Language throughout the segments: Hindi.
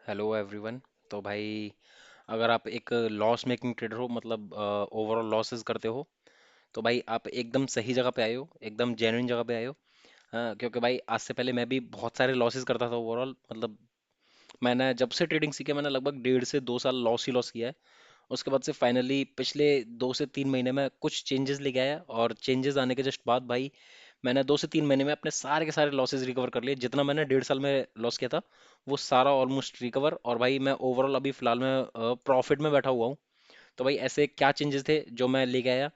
Hello everyone. तो भाई, अगर आप एक लॉस मेकिंग ट्रेडर हो, मतलब ओवरऑल लॉसेस करते हो, तो भाई आप एकदम सही जगह पे आए हो, एकदम जेन्युइन जगह पे आए हो। हाँ, क्योंकि भाई आज से पहले मैं भी बहुत सारे लॉसेस करता था ओवरऑल। मतलब मैंने जब से ट्रेडिंग सीखी मैंने लगभग 1.5 से 2 साल लॉस ही लॉस किया है। उसके बाद से फाइनली पिछले 2 से 3 महीने में कुछ चेंजेस लेके आया, और चेंजेस आने के जस्ट बाद भाई मैंने 2 से 3 महीने में अपने सारे के सारे लॉसेस रिकवर कर लिए। जितना मैंने 1.5 साल में लॉस किया था वो सारा ऑलमोस्ट रिकवर, और भाई मैं ओवरऑल अभी फिलहाल में प्रॉफिट में बैठा हुआ हूँ। तो भाई ऐसे क्या चेंजेस थे जो मैं लेके आया,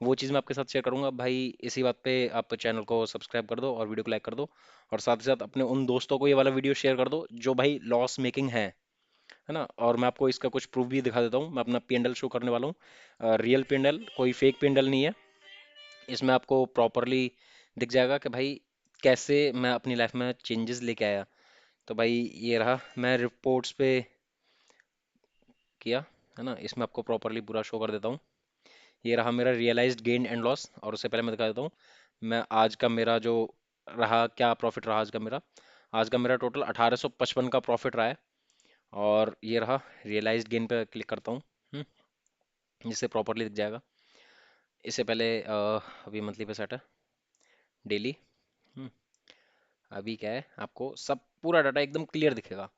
वो चीज़ मैं आपके साथ शेयर करूंगा भाई। इसी बात पे आप चैनल को सब्सक्राइब कर दो और वीडियो को लाइक कर दो, और साथ ही साथ अपने उन दोस्तों को ये वाला वीडियो शेयर कर दो जो भाई लॉस मेकिंग है ना। और मैं आपको इसका कुछ प्रूफ भी दिखा देता हूँ। मैं अपना पेंडल शो करने वाला हूँ, रियल पेंडल, कोई फेक पेंडल नहीं है। इसमें आपको प्रॉपरली दिख जाएगा कि भाई कैसे मैं अपनी लाइफ में चेंजेस लेके आया। तो भाई ये रहा, मैं रिपोर्ट्स पे किया, है ना। इसमें आपको प्रॉपरली पूरा शो कर देता हूँ। ये रहा मेरा रियलाइज्ड गेन एंड लॉस, और उससे पहले मैं दिखा देता हूँ मैं आज का मेरा जो रहा, क्या प्रॉफिट रहा आज का मेरा टोटल 1855 का प्रॉफिट रहा है। और ये रहा रियलाइज्ड गेन पे क्लिक करता हूँ, जिससे प्रॉपरली दिख जाएगा। इससे पहले अभी मंथली पे सेट है, डेली। अभी क्या है, आपको सब पूरा डाटा एकदम क्लियर दिखेगा।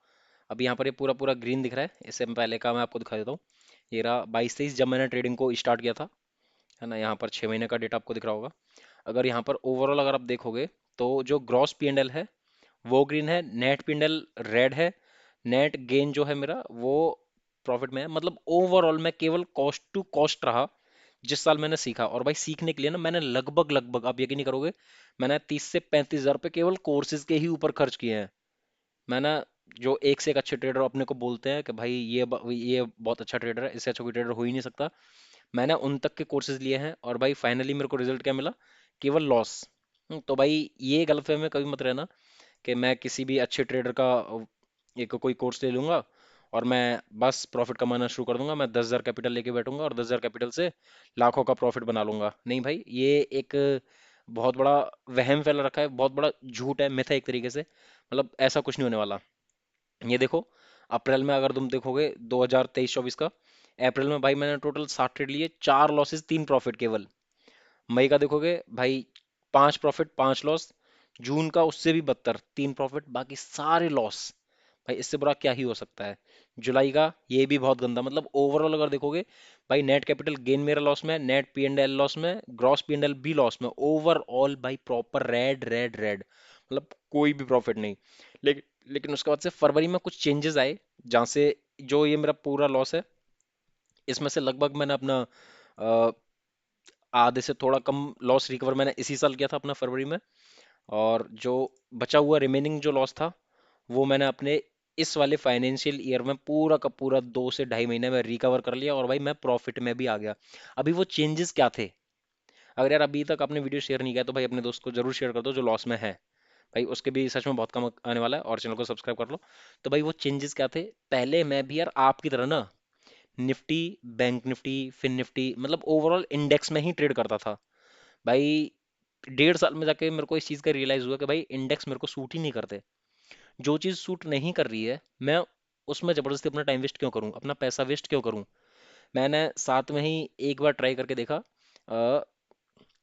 अभी यहाँ पर ये पूरा पूरा ग्रीन दिख रहा है। इससे पहले का मैं आपको दिखा देता हूँ। ये रहा 22-23 जब मैंने ट्रेडिंग को स्टार्ट किया था, है ना। यहाँ पर 6 महीने का डेटा आपको दिख रहा होगा। अगर यहाँ पर ओवरऑल अगर आप देखोगे तो जो ग्रॉस पी एंड एल है वो ग्रीन है, net P and L red है, नेट गेन जो है मेरा वो प्रॉफिट में है। मतलब ओवरऑल मैं केवल कॉस्ट टू कॉस्ट रहा जिस साल मैंने सीखा। और भाई सीखने के लिए ना मैंने लगभग लगभग, आप यकीन नहीं करोगे, मैंने 30 से 35 हज़ार रुपये केवल कोर्सेज के ही ऊपर खर्च किए हैं। मैंने, जो एक से एक अच्छे ट्रेडर अपने को बोलते हैं कि भाई ये बहुत अच्छा ट्रेडर है, इससे अच्छा कोई ट्रेडर हो ही नहीं सकता, मैंने उन तक के कोर्सेज लिए हैं। और भाई फाइनली मेरे को रिजल्ट क्या मिला, केवल लॉस। तो भाई ये गलतफहमी में कभी मत रहना कि मैं किसी भी अच्छे ट्रेडर का एक कोई कोर्स ले लूंगा और मैं बस प्रॉफिट कमाना शुरू कर दूंगा। मैं 10,000 कैपिटल लेके बैठूंगा और 10,000 कैपिटल से लाखों का प्रॉफिट बना लूंगा। नहीं भाई, ये एक बहुत बड़ा वहम फैला रखा है, बहुत बड़ा झूठ है, मिथ है एक तरीके से। मतलब ऐसा कुछ नहीं होने वाला। ये देखो, अप्रैल में अगर तुम देखोगे 2023-24 का, अप्रैल में भाई मैंने टोटल 60 ट्रेड लिए, 4 लॉसेस 3 प्रॉफिट केवल। मई का देखोगे भाई, 5 प्रॉफिट 5 लॉस। जून का उससे भी बदतर, 3 प्रॉफिट बाकी सारे लॉस। भाई इससे बुरा क्या ही हो सकता है। जुलाई का ये भी बहुत गंदा। मतलब ओवरऑल अगर देखोगे भाई, नेट कैपिटल गेन मेरा लॉस में, net P and L loss में, ग्रॉस पी एंड एल भी लॉस में, ओवरऑल भाई प्रॉपर रेड रेड रेड। मतलब कोई भी प्रॉफिट नहीं। लेकिन उसके बाद से फरवरी में कुछ चेंजेस आए, जहाँ से जो ये मेरा पूरा लॉस है, इसमें से लगभग मैंने अपना अ, आधे से थोड़ा कम लॉस रिकवर मैंने इसी साल किया था अपना फरवरी में। और जो बचा हुआ रिमेनिंग जो लॉस था वो मैंने अपने इस वाले फाइनेंशियल ईयर में पूरा का पूरा 2 से ढाई महीने में रिकवर कर लिया, और भाई मैं प्रॉफिट में भी आ गया। अभी वो चेंजेस क्या थे, अगर यार अभी तक आपने वीडियो शेयर नहीं किया तो भाई अपने दोस्त को जरूर शेयर कर दो जो लॉस में है। भाई उसके भी सच में बहुत कम आने वाला है, और चैनल को सब्सक्राइब कर लो। तो भाई वो चेंजेस क्या थे, पहले मैं भी यार आपकी तरह ना Nifty, bank Nifty, fin Nifty, मतलब ओवरऑल इंडेक्स में ही ट्रेड करता था भाई। 1.5 साल में जाके मेरे को इस चीज़ का रियलाइज़ हुआ कि भाई इंडेक्स मेरे को सूट ही नहीं करते। जो चीज़ सूट नहीं कर रही है मैं उसमें ज़बरदस्ती अपना टाइम वेस्ट क्यों करूं, अपना पैसा वेस्ट क्यों करूं। मैंने साथ में ही एक बार ट्राई करके देखा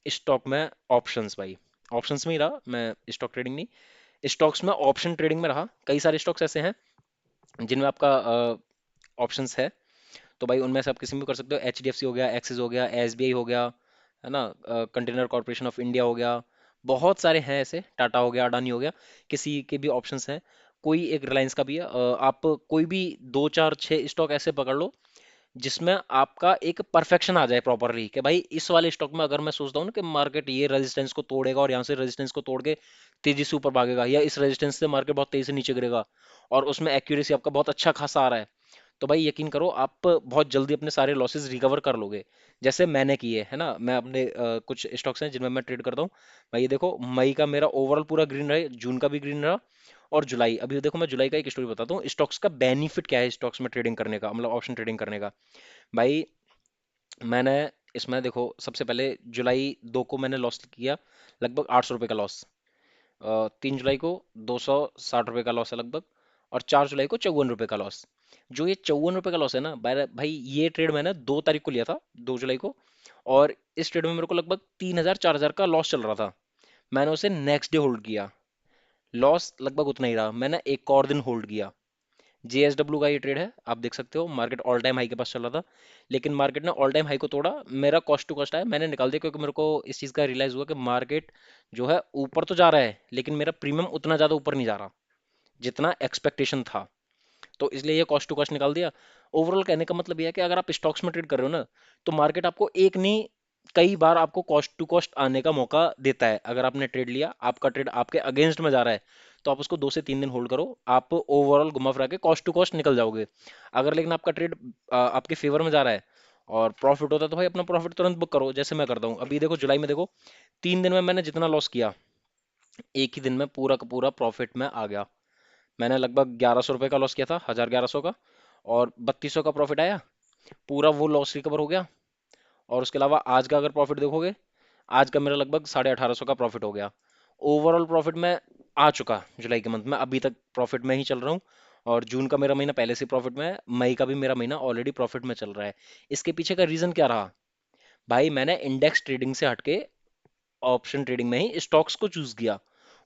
स्टॉक में, ऑप्शंस भाई। ऑप्शंस में ही रहा मैं, स्टॉक ट्रेडिंग नहीं, स्टॉक्स में ऑप्शन ट्रेडिंग में रहा। कई सारे स्टॉक्स ऐसे हैं जिनमें आपका ऑप्शंस है। तो भाई उनमें से आप किसी में भी कर सकते हो। एच डी एफ सी हो गया, एक्सिस हो गया, एस बी आई हो गया, है ना, कंटेनर कॉर्पोरेशन ऑफ इंडिया हो गया। बहुत सारे हैं ऐसे, टाटा हो गया, अडानी हो गया, किसी के भी ऑप्शंस हैं। कोई एक रिलायंस का भी है। आप कोई भी 2 4 6 स्टॉक ऐसे पकड़ लो जिसमें आपका एक परफेक्शन आ जाए प्रॉपरली कि भाई इस वाले स्टॉक में अगर मैं सोचता हूँ ना कि मार्केट ये रेजिस्टेंस को तोड़ेगा और यहाँ से रेजिस्टेंस को तोड़ के तेजी से ऊपर भागेगा, या इस रेजिस्टेंस से मार्केट बहुत तेजी से नीचे गिरेगा, और उसमें एक्यूरेसी आपका बहुत अच्छा खासा आ रहा है, तो भाई यकीन करो आप बहुत जल्दी अपने सारे लॉसेस रिकवर कर लोगे, जैसे मैंने किए, है ना। मैं अपने कुछ स्टॉक्स हैं जिनमें मैं ट्रेड करता हूँ। भाई ये देखो, मई का मेरा ओवरऑल पूरा ग्रीन रहा, जून का भी ग्रीन रहा, और जुलाई, अभी देखो मैं जुलाई का एक स्टोरी बताता हूँ, स्टॉक्स का बेनिफिट क्या है स्टॉक्स में ट्रेडिंग करने का, मतलब ऑप्शन ट्रेडिंग करने का। भाई मैंने इसमें देखो, सबसे पहले जुलाई 2 को मैंने लॉस किया, लगभग 800 रुपये का लॉस। 3 जुलाई को 260 रुपये का लॉस है लगभग। और 4 जुलाई को 54 रुपये का लॉस। जो ये 54 रुपये का लॉस है ना भाई, ये ट्रेड मैंने 2 तारीख को लिया था, 2 जुलाई को। और इस ट्रेड में मेरे को लगभग 3,000 4,000 का लॉस चल रहा था। मैंने उसे नेक्स्ट डे होल्ड किया, लॉस लगभग उतना ही रहा, मैंने एक और दिन होल्ड किया। जेएसडब्ल्यू का ये ट्रेड है, आप देख सकते हो मार्केट ऑल टाइम हाई के पास चल रहा था, लेकिन मार्केट ने ऑल टाइम हाई को तोड़ा। मेरा कॉस्ट टू कॉस्ट आया, मैंने निकाल दिया, क्योंकि मेरे को इस चीज़ का रियलाइज हुआ कि मार्केट जो है ऊपर तो जा रहा है, लेकिन मेरा प्रीमियम उतना ज़्यादा ऊपर नहीं जा रहा जितना एक्सपेक्टेशन था। तो इसलिए ये कॉस्ट टू कॉस्ट निकाल दिया। ओवरऑल कहने का मतलब ये है कि अगर आप स्टॉक्स में ट्रेड कर रहे हो ना, तो मार्केट आपको एक नहीं, कई बार आपको कॉस्ट टू कॉस्ट आने का मौका देता है। अगर आपने ट्रेड लिया, आपका ट्रेड आपके अगेंस्ट में जा रहा है, तो आप उसको 2 से 3 दिन होल्ड करो, आप ओवरऑल घुमा फिरा के कॉस्ट टू कॉस्ट निकल जाओगे। अगर लेकिन आपका ट्रेड आपके फेवर में जा रहा है और प्रॉफिट होता है, तो भाई अपना प्रॉफिट तुरंत बुक करो, जैसे मैं करता हूँ। अभी देखो जुलाई में देखो, 3 दिन में मैंने जितना लॉस किया, एक ही दिन में पूरा का पूरा प्रॉफिट में आ गया। मैंने लगभग 1100 रुपये का लॉस किया था, 1100 का, और 3200 का प्रॉफिट आया, पूरा वो लॉस रिकवर हो गया। और उसके अलावा आज का अगर प्रॉफिट देखोगे, आज का मेरा लगभग 1850 का प्रॉफिट हो गया। ओवरऑल प्रॉफिट में आ चुका जुलाई के मंथ में, अभी तक प्रॉफिट में ही चल रहा हूँ। और जून का मेरा महीना पहले से प्रॉफिट में है, मई का भी मेरा महीना ऑलरेडी प्रॉफिट में चल रहा है। इसके पीछे का रीजन क्या रहा? भाई मैंने इंडेक्स ट्रेडिंग से हटके ऑप्शन ट्रेडिंग में ही स्टॉक्स को चूज किया।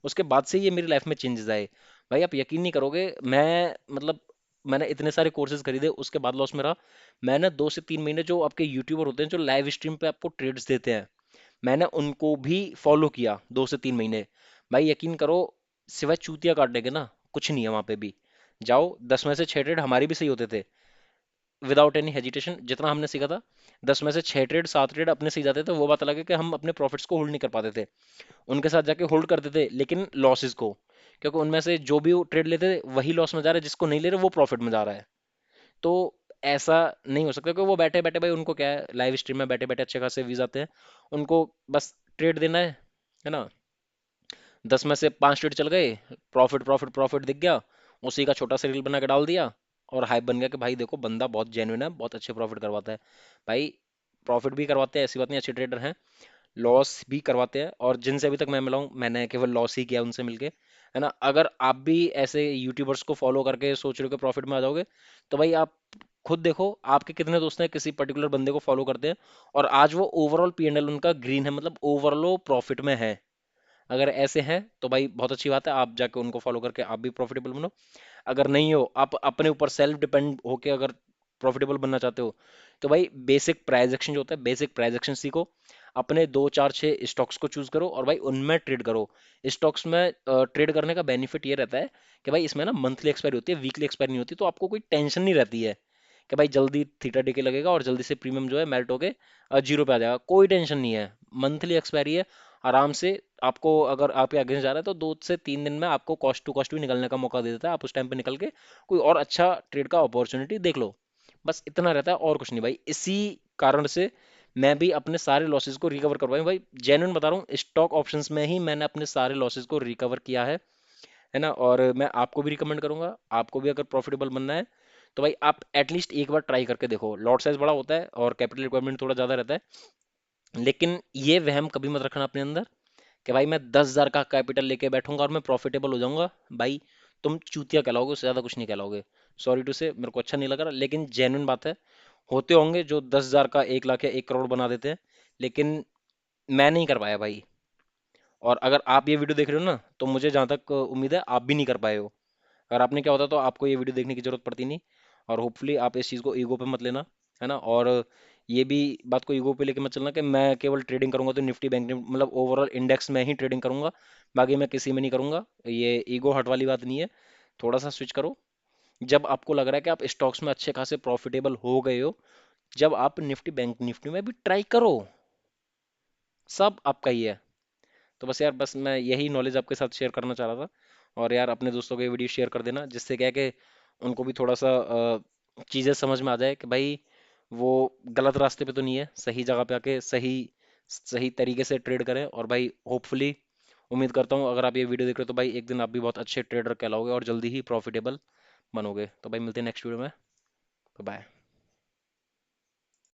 उसके बाद से ये मेरी लाइफ में चेंजेस आए। भाई आप यकीन नहीं करोगे, मैं मतलब मैंने इतने सारे कोर्सेज खरीदे, उसके बाद लॉस मेरा। मैंने 2 से 3 महीने जो आपके यूट्यूबर होते हैं जो लाइव स्ट्रीम पे आपको ट्रेड्स देते हैं, मैंने उनको भी फॉलो किया 2 से 3 महीने। भाई यकीन करो, सिवाय चूतिया काटने के ना कुछ नहीं है वहां पे भी। जाओ, 10 में से 6 ट्रेड हमारे भी सही होते थे, विदाउट एनी हेजिटेशन। जितना हमने सीखा था, 10 में से 6 ट्रेड 7 ट्रेड अपने सही जाते थे। वो बात अलग है कि हम अपने प्रॉफिट्स को होल्ड नहीं कर पाते थे, उनके साथ जाके होल्ड करते थे, लेकिन लॉसेस को, क्योंकि उनमें से जो भी वो ट्रेड लेते थे वही लॉस में जा रहा है, जिसको नहीं ले रहे वो प्रॉफिट में जा रहा है। तो ऐसा नहीं हो सकता, क्योंकि वो बैठे बैठे, भाई उनको क्या है, लाइव स्ट्रीम में बैठे बैठे अच्छे खासे व्यूज आते हैं, उनको बस ट्रेड देना है ना। 10 में से 5 ट्रेड चल गए, प्रॉफिट प्रॉफिट प्रॉफिट दिख गया, उसी का छोटा सा रील बना के डाल दिया, और हाइप बन गया कि भाई देखो बंदा बहुत जेन्युइन है, बहुत अच्छे प्रॉफिट करवाता है। भाई प्रॉफिट भी करवाते हैं, ऐसी बात नहीं, अच्छे ट्रेडर हैं, लॉस भी करवाते हैं। और जिनसे अभी तक मैं मिला हूं, मैंने केवल लॉस ही किया उनसे मिलके, है ना। अगर आप भी ऐसे यूट्यूबर्स को फॉलो करके सोच रहे हो कि प्रॉफिट में आ जाओगे, तो भाई आप खुद देखो आपके कितने दोस्त हैं किसी पर्टिकुलर बंदे को फॉलो करते हैं, और आज वो ओवरऑल पीएनएल उनका ग्रीन है, मतलब ओवरऑल प्रॉफिट में है। अगर ऐसे हैं तो भाई बहुत अच्छी बात है, आप जाके उनको फॉलो करके आप भी प्रॉफिटेबल बनो। अगर नहीं हो, आप अपने ऊपर सेल्फ डिपेंड होके अगर प्रॉफिटेबल बनना चाहते हो, तो भाई बेसिक प्राइस एक्शन जो होता है, बेसिक प्राइस एक्शन सीखो, अपने 2 4 6 स्टॉक्स को चूज करो और भाई उनमें ट्रेड करो। स्टॉक्स में ट्रेड करने का बेनिफिट ये रहता है कि भाई इसमें ना मंथली एक्सपायरी होती है, वीकली एक्सपायरी नहीं होती, तो आपको कोई टेंशन नहीं रहती है कि भाई जल्दी थीटा डीके लगेगा और जल्दी से प्रीमियम जो है मेल्ट होके 0 पे आ जाएगा। कोई टेंशन नहीं है, मंथली एक्सपायरी है, आराम से। आपको अगर आपके अगेंस्ट जा रहा है, तो 2 से 3 दिन में आपको कॉस्ट टू कॉस्ट भी निकलने का मौका दे देता है, आप उस टाइम पे निकल के कोई और अच्छा ट्रेड का अपॉर्चुनिटी देख लो। बस इतना रहता है और कुछ नहीं भाई। इसी कारण से मैं भी अपने सारे लॉसेस को रिकवर करवाऊं भाई, जेन्युइन बता रहा हूँ, स्टॉक ऑप्शंस में ही मैंने अपने सारे लॉसेस को रिकवर किया है ना। और मैं आपको भी रिकमेंड करूंगा, आपको भी अगर प्रॉफिटेबल बनना है, तो भाई आप एटलीस्ट एक बार ट्राई करके देखो। लॉट साइज बड़ा होता है और कैपिटल रिक्वायरमेंट थोड़ा ज्यादा रहता है, लेकिन ये वहम कभी मत रखना अपने अंदर कि भाई मैं 10,000 का कैपिटल लेके बैठूंगा और मैं प्रॉफिटेबल हो जाऊंगा। भाई तुम चूतिया कहलाओगे, उससे ज्यादा कुछ नहीं कहलाओगे। सॉरी टू से, मेरे को अच्छा नहीं लग रहा, लेकिन जेन्युइन बात है। होते होंगे जो 10,000 का 1 लाख या 1 करोड़ बना देते हैं, लेकिन मैं नहीं कर पाया भाई। और अगर आप ये वीडियो देख रहे हो ना, तो मुझे जहां तक उम्मीद है आप भी नहीं कर पाए हो। अगर आपने क्या होता तो आपको ये वीडियो देखने की जरूरत पड़ती नहीं। और होपफुली आप इस चीज़ को ईगो पे मत लेना, है ना। और ये भी बात को ईगो पे लेके मत चलना कि मैं केवल ट्रेडिंग करूंगा तो निफ्टी बैंक निफ्टी मतलब ओवरऑल इंडेक्स में ही ट्रेडिंग करूंगा, बाकी मैं किसी में नहीं करूंगा। ये ईगो हट वाली बात नहीं है। थोड़ा सा स्विच करो, जब आपको लग रहा है कि आप स्टॉक्स में अच्छे खासे प्रॉफिटेबल हो गए हो, जब आप निफ्टी बैंक निफ्टी में भी ट्राई करो, सब आपका ही है। तो बस यार, बस मैं यही नॉलेज आपके साथ शेयर करना चाह रहा था। और यार अपने दोस्तों को ये वीडियो शेयर कर देना, जिससे क्या है कि उनको भी थोड़ा सा चीज़ें समझ में आ जाए कि भाई वो गलत रास्ते पे तो नहीं है, सही जगह पे आके सही सही तरीके से ट्रेड करें। और भाई होपफुली उम्मीद करता हूँ अगर आप ये वीडियो देख रहे हो, तो भाई एक दिन आप भी बहुत अच्छे ट्रेडर कहलाओगे और जल्दी ही प्रॉफिटेबल बनोगे। तो भाई मिलते हैं नेक्स्ट वीडियो में। बाय।